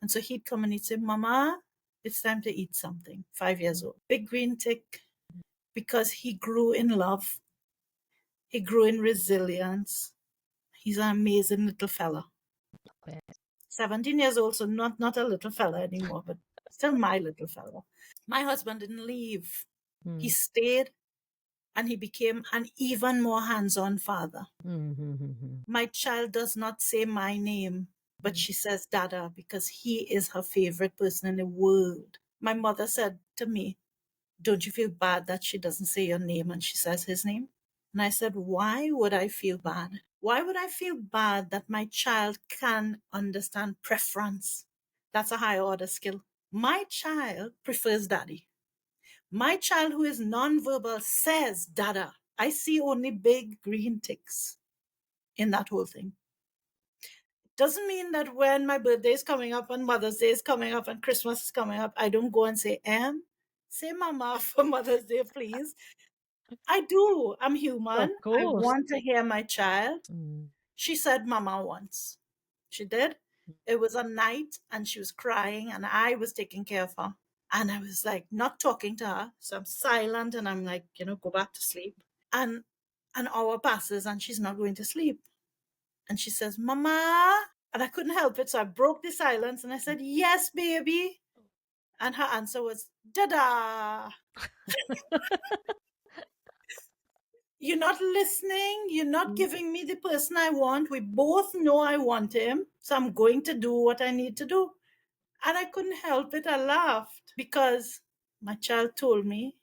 Speaker 1: And so he'd come and he'd say, Mama, it's time to eat something. 5 years old. Big green tick because he grew in love. He grew in resilience. He's an amazing little fella.
Speaker 2: Yeah.
Speaker 1: 17 years old, so not a little fella anymore, but still my little fella. My husband didn't leave. He
Speaker 2: Mm.
Speaker 1: stayed and he became an even more hands-on father.
Speaker 2: Mm-hmm.
Speaker 1: My child does not say my name, but
Speaker 2: Mm.
Speaker 1: she says Dada because he is her favorite person in the world. My mother said to me, don't you feel bad that she doesn't say your name and she says his name? And I said, why would I feel bad? Why would I feel bad that my child can understand preference? That's a higher order skill. My child prefers daddy. My child who is nonverbal says dada. I see only big green ticks in that whole thing. Doesn't mean that when my birthday is coming up and Mother's Day is coming up and Christmas is coming up, I don't go and say, say mama for Mother's Day, please. I do. I'm
Speaker 2: Of
Speaker 1: human. I
Speaker 2: course.
Speaker 1: want to hear my child.
Speaker 2: Mm.
Speaker 1: She said mama once. She did. It was a night and she was crying and I was taking care of her. And I was like not talking to her. So I'm silent and I'm like, go back to sleep. And an hour passes and she's not going to sleep. And she says, Mama. And I couldn't help it. So I broke the silence and I said, Yes, baby. And her answer was, Dada. You're not listening. You're not giving me the person I want. We both know I want him. So I'm going to do what I need to do. And I couldn't help it. I laughed because my child told me,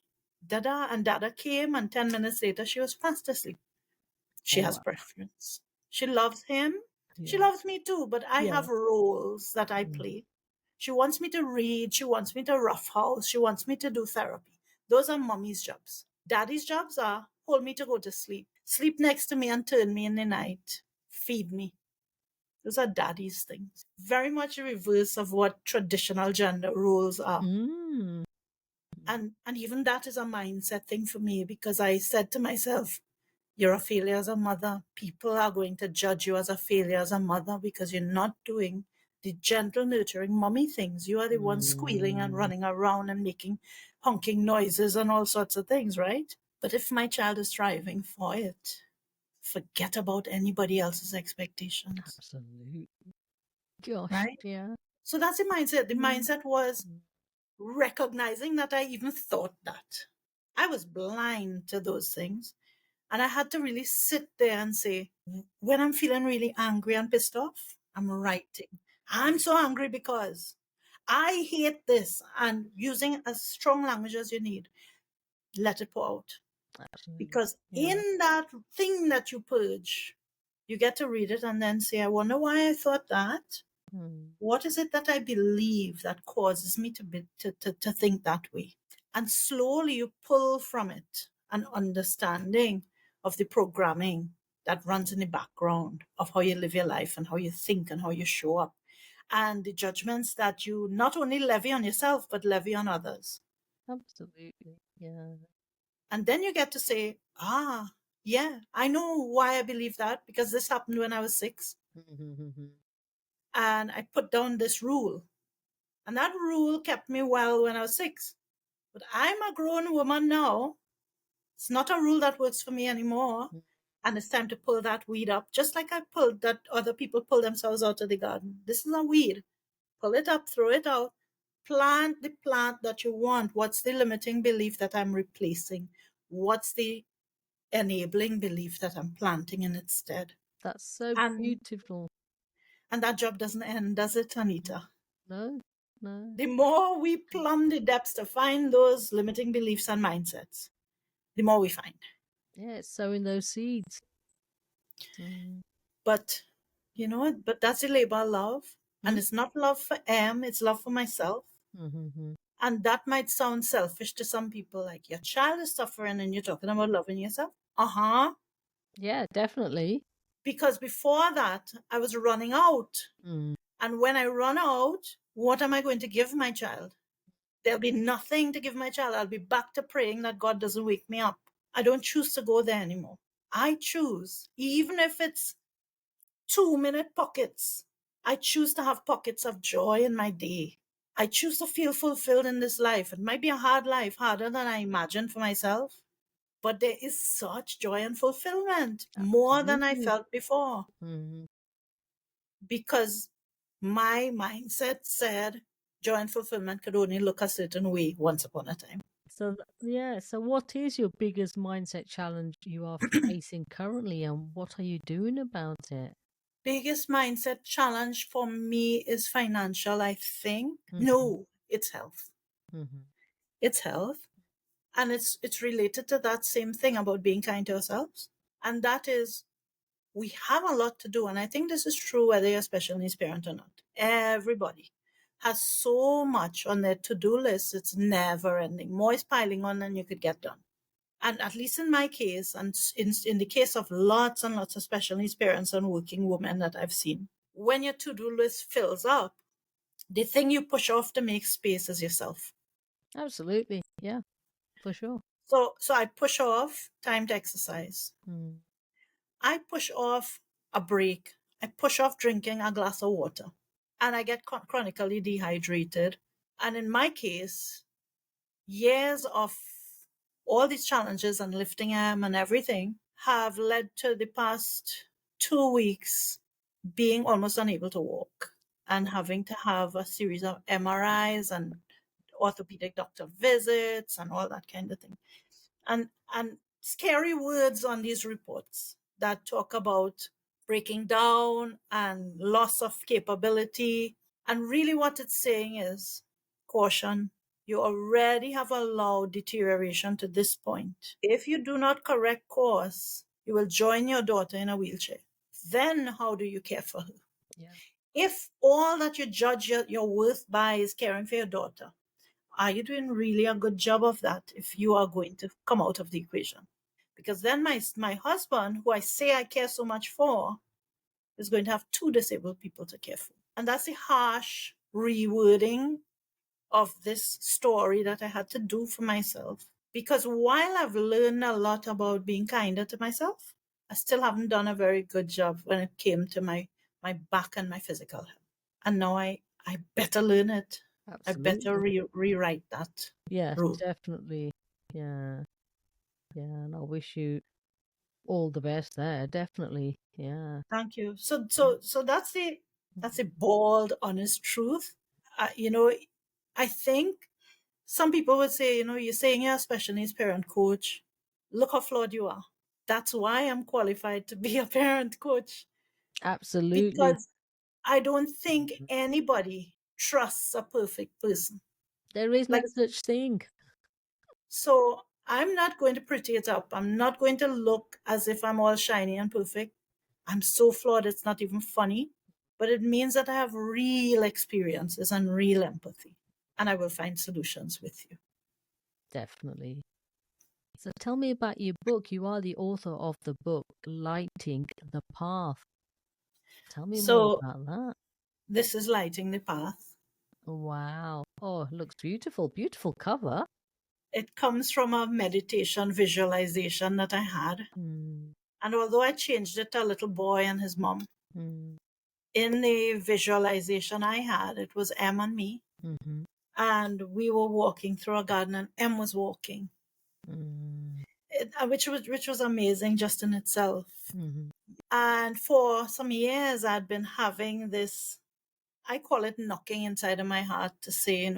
Speaker 1: Dada, and Dada came, and 10 minutes later, she was fast asleep. She has
Speaker 2: Wow.
Speaker 1: preference. She loves him. She
Speaker 2: Yeah.
Speaker 1: loves me too, but I
Speaker 2: Yeah.
Speaker 1: have roles that I
Speaker 2: Mm.
Speaker 1: play. She wants me to read. She wants me to roughhouse. She wants me to do therapy. Those are mommy's jobs. Daddy's jobs are hold me to go to sleep, sleep next to me and turn me in the night, feed me. Those are daddy's things. Very much a reverse of what traditional gender roles are.
Speaker 2: Mm.
Speaker 1: And even that is a mindset thing for me because I said to myself, you're a failure as a mother. People are going to judge you as a failure as a mother because you're not doing the gentle, nurturing mommy things. You are the one squealing and running around and making honking noises and all sorts of things, right? But if my child is striving for it, forget about anybody else's expectations,
Speaker 2: Absolutely. Gosh,
Speaker 1: right?
Speaker 2: yeah.
Speaker 1: So that's the mindset. The
Speaker 2: Mm.
Speaker 1: mindset was recognizing that I even thought that. I was blind to those things. And I had to really sit there and say, when I'm feeling really angry and pissed off, I'm writing. I'm so angry because I hate this. And using as strong language as you need, let it pour out.
Speaker 2: Absolutely.
Speaker 1: Because
Speaker 2: Yeah.
Speaker 1: in that thing that you purge, you get to read it and then say, I wonder why I thought that.
Speaker 2: Mm.
Speaker 1: What is it that I believe that causes me to think that way? And slowly you pull from it an understanding of the programming that runs in the background of how you live your life and how you think and how you show up, and the judgments that you not only levy on yourself but levy on others.
Speaker 2: Absolutely. Yeah.
Speaker 1: And then you get to say, yeah, I know why I believe that because this happened when I was 6. And I put down this rule. And that rule kept me well when I was 6. But I'm a grown woman now. It's not a rule that works for me anymore. And it's time to pull that weed up, just like I pulled that other people pull themselves out of the garden. This is a weed. Pull it up, throw it out, plant the plant that you want. What's the limiting belief that I'm replacing? What's the enabling belief that I'm planting in its stead?
Speaker 2: That's so
Speaker 1: And
Speaker 2: beautiful.
Speaker 1: and that job doesn't end, does it, Anita?
Speaker 2: No, no.
Speaker 1: The more we plumb the depths to find those limiting beliefs and mindsets, the more we find.
Speaker 2: Yeah, it's sowing those seeds. Mm.
Speaker 1: But but that's the labor love. And
Speaker 2: Mm.
Speaker 1: it's not love for M, it's love for myself.
Speaker 2: Mm-hmm.
Speaker 1: And that might sound selfish to some people, like your child is suffering and you're talking about loving yourself.
Speaker 2: Yeah, definitely.
Speaker 1: Because before that, I was running out.
Speaker 2: Mm.
Speaker 1: And when I run out, what am I going to give my child? There'll be nothing to give my child. I'll be back to praying that God doesn't wake me up. I don't choose to go there anymore. I choose, even if it's 2-minute pockets, I choose to have pockets of joy in my day. I choose to feel fulfilled in this life. It might be a hard life, harder than I imagined for myself, but there is such joy and fulfillment, more than I
Speaker 2: Absolutely.
Speaker 1: felt before,
Speaker 2: Mm.
Speaker 1: because my mindset said joy and fulfillment could only look a certain way once upon a time.
Speaker 2: So, yeah, so what is your biggest mindset challenge you are facing currently, and what are you doing about it?
Speaker 1: Biggest mindset challenge for me is financial, I think.
Speaker 2: Mm-hmm.
Speaker 1: No, it's health.
Speaker 2: Mm-hmm.
Speaker 1: It's health. And it's related to that same thing about being kind to ourselves. And that is, we have a lot to do. And I think this is true whether you're a special needs parent or not. Everybody. has so much on their to-do list, it's never ending. More is piling on than you could get done. And at least in my case, and in the case of lots and lots of special needs parents and working women that I've seen, when your to-do list fills up, the thing you push off to make space is yourself.
Speaker 2: Absolutely. Yeah, for sure.
Speaker 1: So I push off time to exercise. I push off a break. I push off drinking a glass of water. And I get chronically dehydrated. And in my case, years of all these challenges and lifting and everything have led to the past 2 weeks being almost unable to walk and having to have a series of MRIs and orthopedic doctor visits and all that kind of thing. And scary words on these reports that talk about breaking down and loss of capability. And really what it's saying is, caution, you already have allowed deterioration to this point. If you do not correct course, you will join your daughter in a wheelchair. Then how do you care for her?
Speaker 2: Yeah.
Speaker 1: If all that you judge your worth by is caring for your daughter, are you doing really a good job of that if you are going to come out of the equation? Because then my husband, who I say I care so much for, is going to have two disabled people to care for. And that's the harsh rewording of this story that I had to do for myself. Because while I've learned a lot about being kinder to myself, I still haven't done a very good job when it came to my back and my physical health. And now I better learn it.
Speaker 2: Absolutely.
Speaker 1: I better rewrite that
Speaker 2: Yes,
Speaker 1: rule.
Speaker 2: definitely. Yeah. Yeah. And I wish you all the best there. Definitely. Yeah.
Speaker 1: Thank you. So that's the bold, honest truth. I think some people would say, you're saying you're a special needs parent coach. Look how flawed you are. That's why I'm qualified to be a parent coach,
Speaker 2: Absolutely.
Speaker 1: because I don't think anybody trusts a perfect person.
Speaker 2: There is no
Speaker 1: Like,
Speaker 2: such thing.
Speaker 1: so I'm not going to pretty it up. I'm not going to look as if I'm all shiny and perfect. I'm so flawed, it's not even funny. But it means that I have real experiences and real empathy. And I will find solutions with you.
Speaker 2: Definitely. So tell me about your book. You are the author of the book, Lighting the Path. Tell me more
Speaker 1: So
Speaker 2: about that.
Speaker 1: this is Lighting the Path.
Speaker 2: Wow. Oh, it looks beautiful. Beautiful cover.
Speaker 1: It comes from a meditation visualization that I had.
Speaker 2: Mm,
Speaker 1: And although I changed it to a little boy and his mom,
Speaker 2: mm,
Speaker 1: in the visualization I had, it was Em and me.
Speaker 2: mm-hmm,
Speaker 1: And we were walking through a garden and Em was walking.
Speaker 2: mm,
Speaker 1: Which was amazing just in itself.
Speaker 2: mm-hmm,
Speaker 1: And for some years, I'd been having this, I call it knocking inside of my heart to say,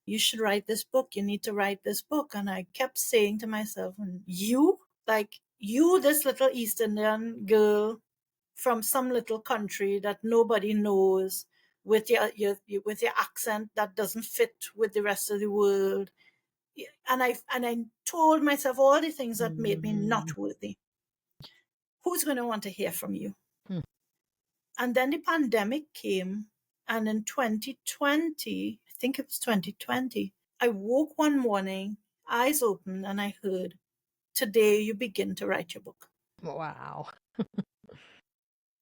Speaker 1: you should write this book. You need to write this book. And I kept saying to myself, this little East Indian girl from some little country that nobody knows, with with your accent that doesn't fit with the rest of the world. And I told myself all the things that made me
Speaker 2: mm,
Speaker 1: not worthy. Who's going to want to hear from you?
Speaker 2: mm.
Speaker 1: And then the pandemic came, and in 2020, I think it was 2020, I woke one morning, eyes open, and I heard, "Today you begin to write your book."
Speaker 2: Wow.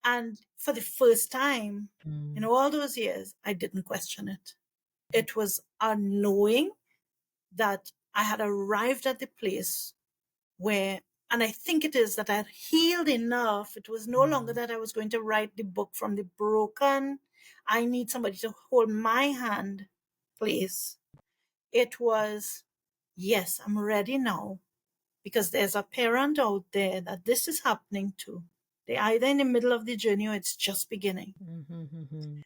Speaker 1: And for the first time in
Speaker 2: Mm,
Speaker 1: all those years, I didn't question it. It was a knowing that I had arrived at the place where, and I think it is that I had healed enough. It was no longer
Speaker 2: mm,
Speaker 1: that I was going to write the book from the broken, I need somebody to hold my hand place. It was, yes, I'm ready now, because there's a parent out there that this is happening to. They're either in the middle of the journey or it's just beginning.
Speaker 2: mm-hmm, mm-hmm,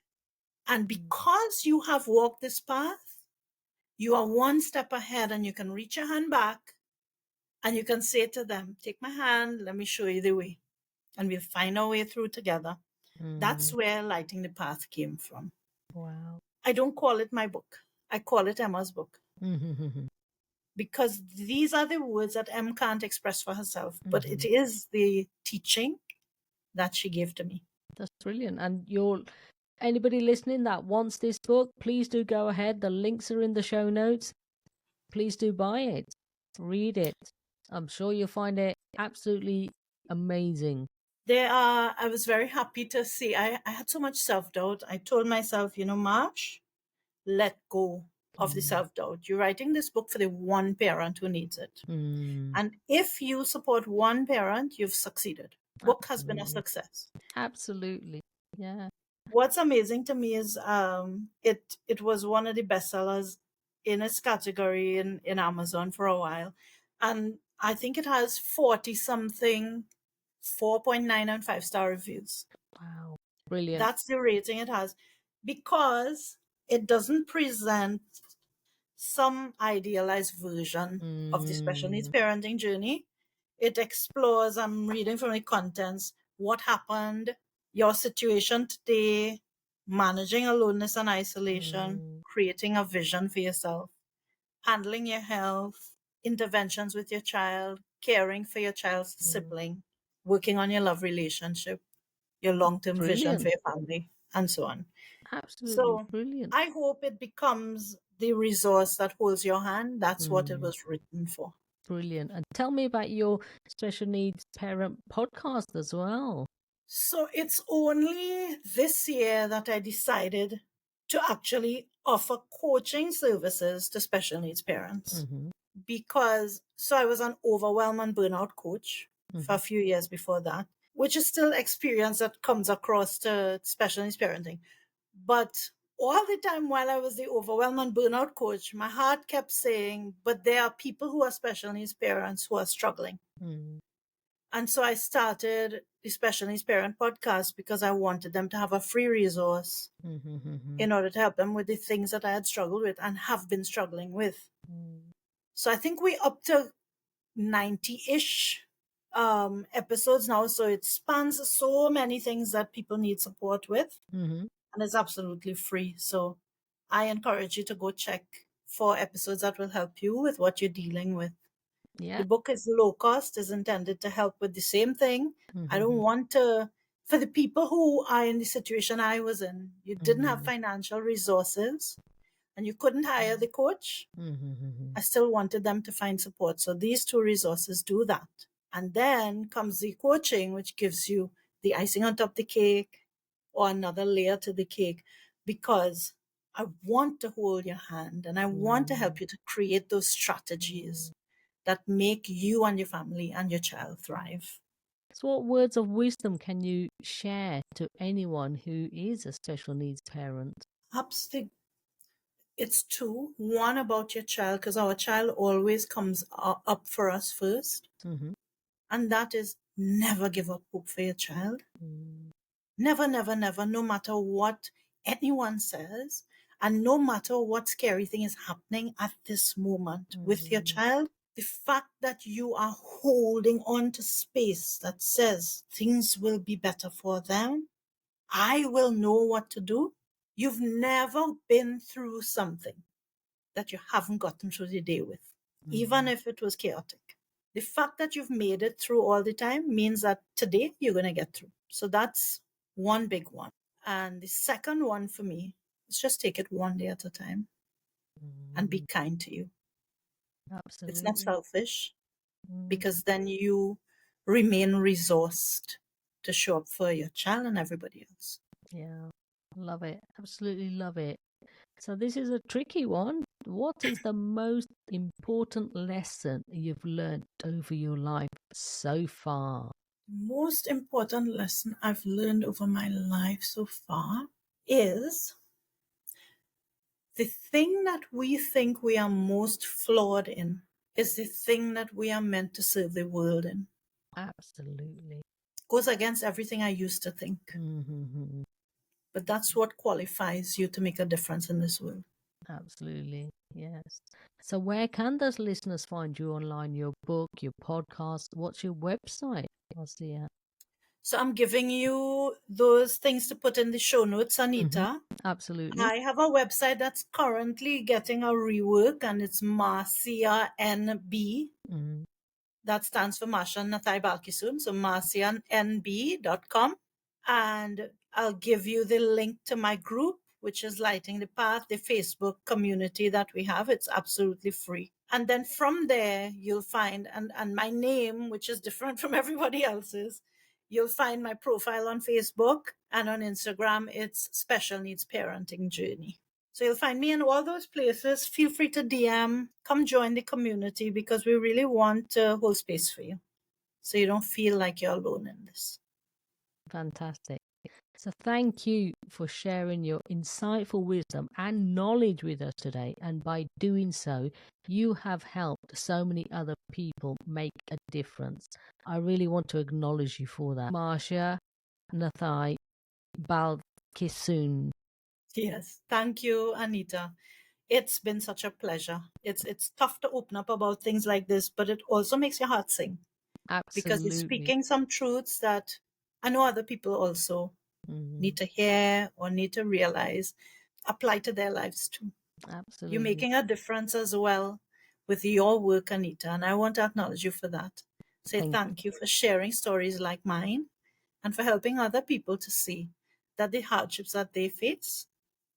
Speaker 1: And because you have walked this path, you are one step ahead and you can reach your hand back and you can say to them, "Take my hand, let me show you the way." And we'll find our way through together. That's
Speaker 2: mm.
Speaker 1: where Lighting the Path came from.
Speaker 2: Wow.
Speaker 1: I don't call it my book. I call it Emma's book,
Speaker 2: Mm-hmm,
Speaker 1: because these are the words that Em can't express for herself, but
Speaker 2: mm-hmm.
Speaker 1: it is the teaching that she gave to me.
Speaker 2: That's brilliant. And you're Anybody listening that wants this book, please do go ahead. The links are in the show notes. Please do buy it. Read it. I'm sure you'll find it absolutely amazing.
Speaker 1: I was very happy to see, I had so much self-doubt. I told myself, Marsh, let go of the self-doubt. You're writing this book for the one parent who needs it. And if you support one parent, you've succeeded. Book has been a success.
Speaker 2: Absolutely. Yeah.
Speaker 1: What's amazing to me is it was one of the bestsellers in its category in Amazon for a while. And I think it has 40 something 4.9 and 5-star reviews.
Speaker 2: Wow. Brilliant.
Speaker 1: That's the rating it has, because it doesn't present some idealized version of the special needs parenting journey. It explores, I'm reading from the contents, what happened, your situation today, managing aloneness and isolation, creating a vision for yourself, handling your health, interventions with your child, caring for your child's sibling, working on your love relationship, your long-term vision for your family, and so on.
Speaker 2: Absolutely
Speaker 1: So
Speaker 2: brilliant.
Speaker 1: I hope it becomes the resource that holds your hand. That's what it was written for.
Speaker 2: Brilliant. And tell me about your special needs parent podcast as well.
Speaker 1: So it's only this year that I decided to actually offer coaching services to special needs parents. Because, so I was an overwhelm and burnout coach for a few years before that, which is still experience that comes across to special needs parenting. But all the time while I was the overwhelm and burnout coach, my heart kept saying, but there are people who are special needs parents who are struggling. And so I started the Special Needs Parent podcast because I wanted them to have a free resource in order to help them with the things that I had struggled with and have been struggling with. So I think we're up to 90-ish episodes now. So it spans so many things that people need support with. And it's absolutely free. So I encourage you to go check for episodes that will help you with what you're dealing with.
Speaker 2: Yeah.
Speaker 1: The book is low cost, is intended to help with the same thing. I don't want to, for the people who are in the situation I was in, you didn't have financial resources and you couldn't hire the coach. I still wanted them to find support. So these two resources do that. And then comes the coaching, which gives you the icing on top of the cake or another layer to the cake, because I want to hold your hand and I want to help you to create those strategies that make you and your family and your child thrive.
Speaker 2: So what words of wisdom can you share to anyone who is a special needs parent?
Speaker 1: Absolutely. It's two. One about your child, because our child always comes up for us first. And that is, never give up hope for your child. Never, never, never, no matter what anyone says, and no matter what scary thing is happening at this moment with your child, the fact that you are holding on to space that says things will be better for them, I will know what to do. You've never been through something that you haven't gotten through the day with, even if it was chaotic. The fact that you've made it through all the time means that today you're going to get through. So that's one big one. And the second one for me is just take it one day at a time and be kind to you.
Speaker 2: Absolutely.
Speaker 1: It's not selfish, because then you remain resourced to show up for your child and everybody else.
Speaker 2: Yeah, love it. Absolutely love it. So this is a tricky one. What is the most important lesson you've learned over your life so far?
Speaker 1: The most important lesson I've learned over my life so far is the thing that we think we are most flawed in is the thing that we are meant to serve the world in.
Speaker 2: Absolutely.
Speaker 1: Goes against everything I used to think. But that's what qualifies you to make a difference in this world.
Speaker 2: Absolutely. Yes. So where can those listeners find you online? Your book, your podcast? What's your website, Marcia?
Speaker 1: So I'm giving you those things to put in the show notes, Anita.
Speaker 2: Absolutely.
Speaker 1: I have a website that's currently getting a rework, and it's Marcia NB. That stands for Marcia Nathai-Balkissoon. So marcianb.com. And I'll give you the link to my group, which is Lighting the Path, the Facebook community that we have. It's absolutely free. And then from there, you'll find, and my name, which is different from everybody else's, you'll find my profile on Facebook, and on Instagram, it's Special Needs Parenting Journey. So you'll find me in all those places. Feel free to DM, come join the community, because we really want to hold space for you, so you don't feel like you're alone in this.
Speaker 2: Fantastic. So thank you for sharing your insightful wisdom and knowledge with us today. And by doing so, you have helped so many other people make a difference. I really want to acknowledge you for that. Marcia Nathai-Balkissoon.
Speaker 1: Yes, thank you, Anita. It's been such a pleasure. It's tough to open up about things like this, but it also makes your heart sing, because you're
Speaker 2: Absolutely.
Speaker 1: speaking some truths that I know other people also need to hear or need to realize, apply to their lives too. You're
Speaker 2: Absolutely.
Speaker 1: making a difference as well with your work, Anita, and I want to acknowledge you for that. Say
Speaker 2: Thank you.
Speaker 1: thank you for sharing stories like mine, and for helping other people to see that the hardships that they face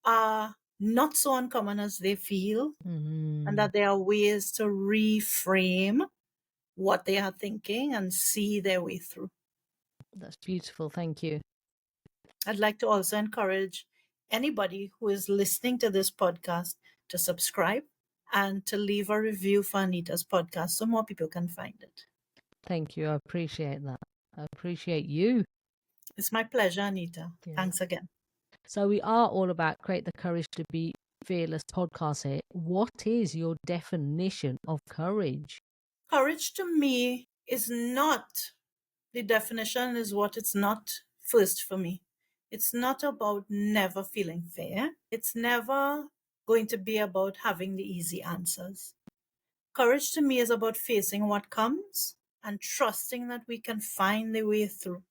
Speaker 1: are not so uncommon as they feel, and that there are ways to reframe what they are thinking and see their way through.
Speaker 2: That's beautiful. Thank you.
Speaker 1: I'd like to also encourage anybody who is listening to this podcast to subscribe and to leave a review for Anita's podcast so more people can find it.
Speaker 2: Thank you. I appreciate that. I appreciate you.
Speaker 1: It's my pleasure, Anita.
Speaker 2: Yeah.
Speaker 1: Thanks again.
Speaker 2: So we are all about Create the Courage to Be Fearless podcast here. What is your definition of courage?
Speaker 1: Courage to me is not, the definition is what it's not first for me. It's not about never feeling fear. It's never going to be about having the easy answers. Courage to me is about facing what comes and trusting that we can find the way through.